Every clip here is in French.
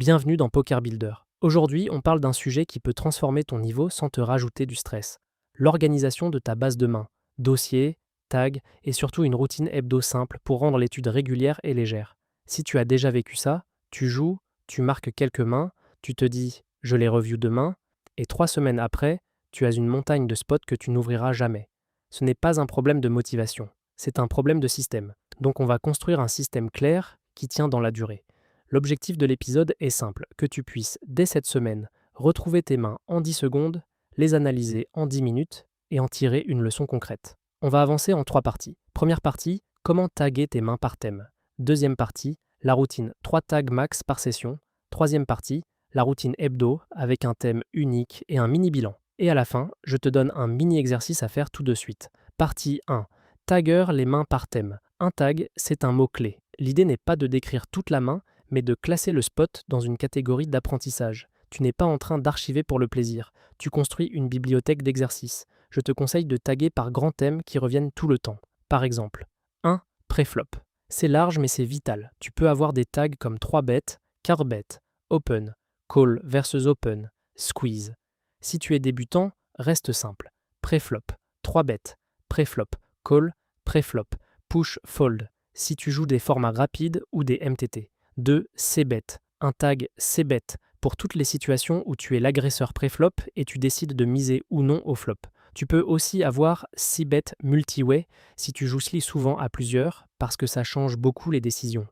Bienvenue dans Poker Builder. Aujourd'hui, on parle d'un sujet qui peut transformer ton niveau sans te rajouter du stress. L'organisation de ta base de main, dossier, tag et surtout une routine hebdo simple pour rendre l'étude régulière et légère. Si tu as déjà vécu ça, tu joues, tu marques quelques mains, tu te dis «je les review demain» et 3 semaines après, tu as une montagne de spots que tu n'ouvriras jamais. Ce n'est pas un problème de motivation, c'est un problème de système. Donc on va construire un système clair qui tient dans la durée. L'objectif de l'épisode est simple, que tu puisses, dès cette semaine, retrouver tes mains en 10 secondes, les analyser en 10 minutes et en tirer une leçon concrète. On va avancer en 3 parties. Première partie, comment taguer tes mains par thème. Deuxième partie, la routine 3 tags max par session. Troisième partie, la routine hebdo avec un thème unique et un mini bilan. Et à la fin, je te donne un mini exercice à faire tout de suite. Partie 1. Tagger les mains par thème. Un tag, c'est un mot-clé. L'idée n'est pas de décrire toute la main, mais de classer le spot dans une catégorie d'apprentissage. Tu n'es pas en train d'archiver pour le plaisir, tu construis une bibliothèque d'exercices. Je te conseille de taguer par grands thèmes qui reviennent tout le temps. Par exemple, 1. Préflop. C'est large mais c'est vital. Tu peux avoir des tags comme 3 bêtes, 4 bêtes, open, call versus open, squeeze. Si tu es débutant, reste simple. Préflop, 3 bêtes, préflop, call, préflop, push, fold. Si tu joues des formats rapides ou des MTT. 2. C-bet. Un tag C-bet pour toutes les situations où tu es l'agresseur pré-flop et tu décides de miser ou non au flop. Tu peux aussi avoir C-bet multi-way si tu joues sli souvent à plusieurs parce que ça change beaucoup les décisions.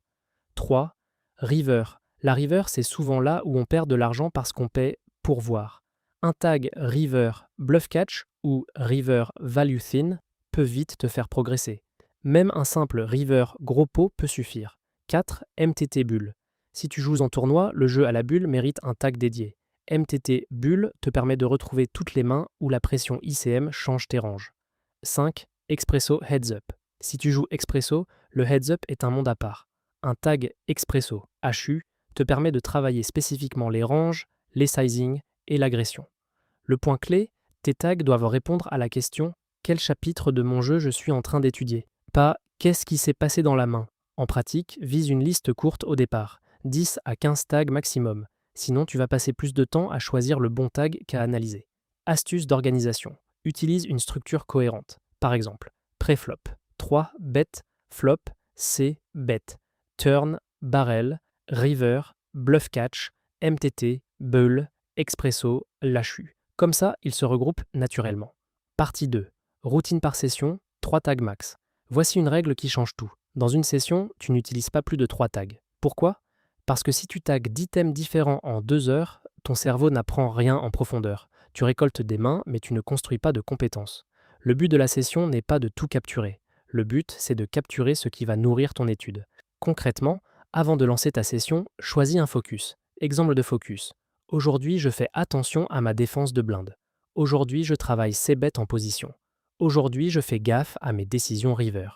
3. River. La river, c'est souvent là où on perd de l'argent parce qu'on paie pour voir. Un tag river bluff catch ou river value thin peut vite te faire progresser. Même un simple river gros pot peut suffire. 4. MTT bulle. Si tu joues en tournoi, le jeu à la bulle mérite un tag dédié. MTT bulle te permet de retrouver toutes les mains où la pression ICM change tes ranges. 5. Expresso heads up. Si tu joues expresso, le heads up est un monde à part. Un tag expresso, HU, te permet de travailler spécifiquement les ranges, les sizing et l'agression. Le point clé, tes tags doivent répondre à la question « Quel chapitre de mon jeu je suis en train d'étudier ?» Pas « Qu'est-ce qui s'est passé dans la main ?» En pratique, vise une liste courte au départ, 10 à 15 tags maximum, sinon tu vas passer plus de temps à choisir le bon tag qu'à analyser. Astuce d'organisation. Utilise une structure cohérente. Par exemple, préflop, 3 bet, flop, C, bet, turn, barrel, river, bluff catch, MTT, bull, expresso, l'HU. Comme ça, ils se regroupent naturellement. Partie 2. Routine par session, 3 tags max. Voici une règle qui change tout. Dans une session, tu n'utilises pas plus de 3 tags. Pourquoi ? Parce que si tu tags 10 thèmes différents en 2 heures, ton cerveau n'apprend rien en profondeur. Tu récoltes des mains, mais tu ne construis pas de compétences. Le but de la session n'est pas de tout capturer. Le but, c'est de capturer ce qui va nourrir ton étude. Concrètement, avant de lancer ta session, choisis un focus. Exemple de focus. Aujourd'hui, je fais attention à ma défense de blinde. Aujourd'hui, je travaille C-bet en position. Aujourd'hui, je fais gaffe à mes décisions river.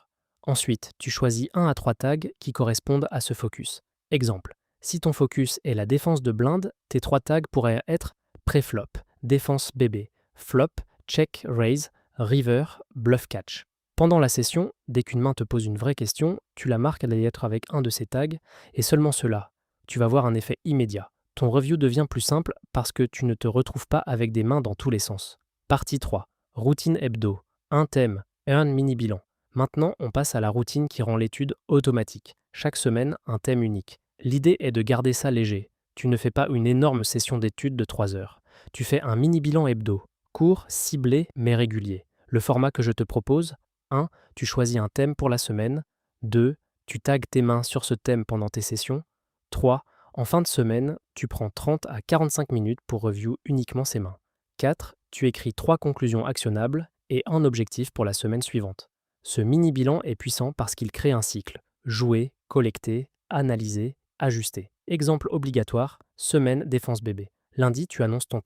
Ensuite, tu choisis 1 à 3 tags qui correspondent à ce focus. Exemple, si ton focus est la défense de blinde, tes 3 tags pourraient être préflop, défense bébé, flop, check, raise, river, bluff catch. Pendant la session, dès qu'une main te pose une vraie question, tu la marques à la lettre avec un de ces tags et seulement cela. Tu vas voir un effet immédiat. Ton review devient plus simple parce que tu ne te retrouves pas avec des mains dans tous les sens. Partie 3. Routine hebdo. Un thème, un mini bilan. Maintenant, on passe à la routine qui rend l'étude automatique. Chaque semaine, un thème unique. L'idée est de garder ça léger. Tu ne fais pas une énorme session d'études de 3 heures. Tu fais un mini bilan hebdo. Court, ciblé, mais régulier. Le format que je te propose, 1. Tu choisis un thème pour la semaine. 2. Tu tags tes mains sur ce thème pendant tes sessions. 3. En fin de semaine, tu prends 30 à 45 minutes pour review uniquement ces mains. 4. Tu écris 3 conclusions actionnables et un objectif pour la semaine suivante. Ce mini-bilan est puissant parce qu'il crée un cycle. Jouer, collecter, analyser, ajuster. Exemple obligatoire, semaine défense bébé. Lundi, tu annonces ton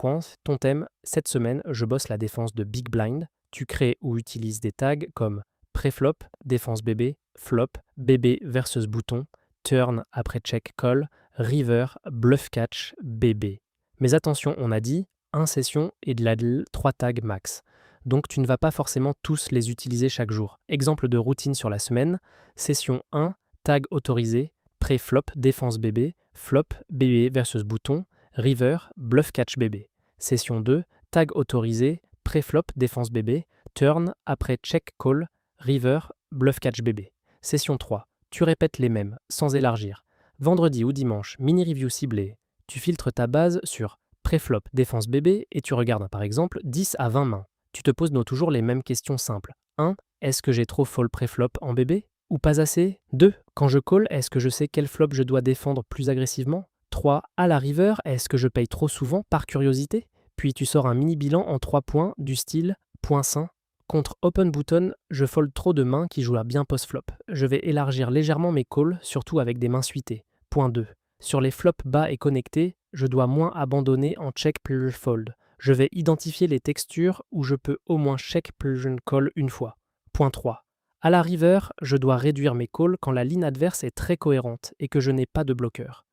thème. Cette semaine, je bosse la défense de Big Blind. Tu crées ou utilises des tags comme préflop, défense bébé, flop, bébé versus bouton, turn après check call, river, bluff catch, bébé. Mais attention, on a dit 1 session et de la 3 tags max. Donc tu ne vas pas forcément tous les utiliser chaque jour. Exemple de routine sur la semaine, session 1, tag autorisé, Pré-flop, défense bébé, flop, bébé versus bouton, river, bluff catch bébé. Session 2, tag autorisé, pré-flop, défense bébé, turn, après check call, river, bluff catch bébé. Session 3, tu répètes les mêmes, sans élargir. Vendredi ou dimanche, mini-review ciblée. Tu filtres ta base sur pré-flop, défense bébé et tu regardes par exemple 10 à 20 mains. Tu te poses toujours les mêmes questions simples. 1. Est-ce que j'ai trop fold pré-flop en bébé ou pas assez? 2. Quand je call, est-ce que je sais quel flop je dois défendre plus agressivement? 3. À la river, est-ce que je paye trop souvent par curiosité? Puis tu sors un mini bilan en 3 points du style point sain. Contre open button, je fold trop de mains qui jouent à bien post-flop. Je vais élargir légèrement mes calls, surtout avec des mains suitées. Point 2. Sur les flops bas et connectés, je dois moins abandonner en check plus fold. Je vais identifier les textures où je peux au moins check plus call une fois. Point 3. À la river, je dois réduire mes calls quand la ligne adverse est très cohérente et que je n'ai pas de bloqueur.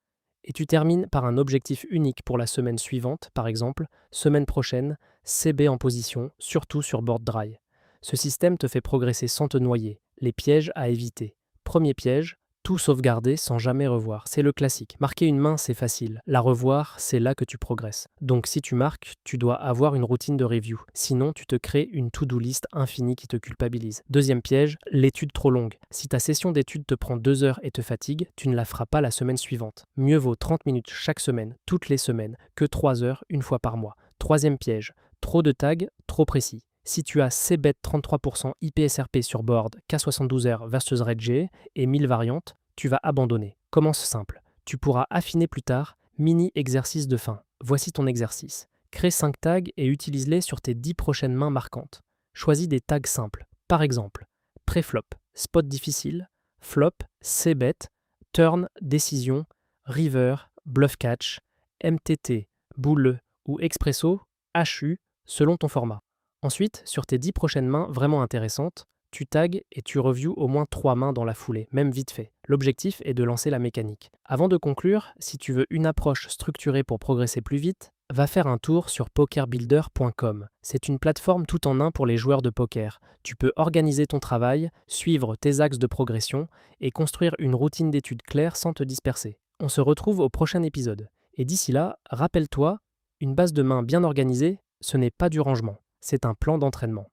Et tu termines par un objectif unique pour la semaine suivante, par exemple, semaine prochaine, CB en position, surtout sur board dry. Ce système te fait progresser sans te noyer, les pièges à éviter. Premier piège, tout sauvegarder sans jamais revoir. C'est le classique. Marquer une main, c'est facile. La revoir, c'est là que tu progresses. Donc si tu marques, tu dois avoir une routine de review. Sinon, tu te crées une to-do list infinie qui te culpabilise. Deuxième piège, l'étude trop longue. Si ta session d'étude te prend 2 heures et te fatigue, tu ne la feras pas la semaine suivante. Mieux vaut 30 minutes chaque semaine, toutes les semaines, que 3 heures une fois par mois. Troisième piège, trop de tags, trop précis. Si tu as CBET 33% IPSRP sur board, K72R versus RedG et 1000 variantes, tu vas abandonner. Commence simple. Tu pourras affiner plus tard. Mini exercice de fin. Voici ton exercice. Crée 5 tags et utilise-les sur tes 10 prochaines mains marquantes. Choisis des tags simples. Par exemple, pré-flop, spot difficile, flop, CBET, turn, décision, river, bluff catch, MTT, boule ou expresso, HU, selon ton format. Ensuite, sur tes 10 prochaines mains vraiment intéressantes, tu tags et tu reviews au moins 3 mains dans la foulée, même vite fait. L'objectif est de lancer la mécanique. Avant de conclure, si tu veux une approche structurée pour progresser plus vite, va faire un tour sur pokerbuilder.com. C'est une plateforme tout en un pour les joueurs de poker. Tu peux organiser ton travail, suivre tes axes de progression et construire une routine d'études claire sans te disperser. On se retrouve au prochain épisode. Et d'ici là, rappelle-toi, une base de main bien organisée, ce n'est pas du rangement. C'est un plan d'entraînement.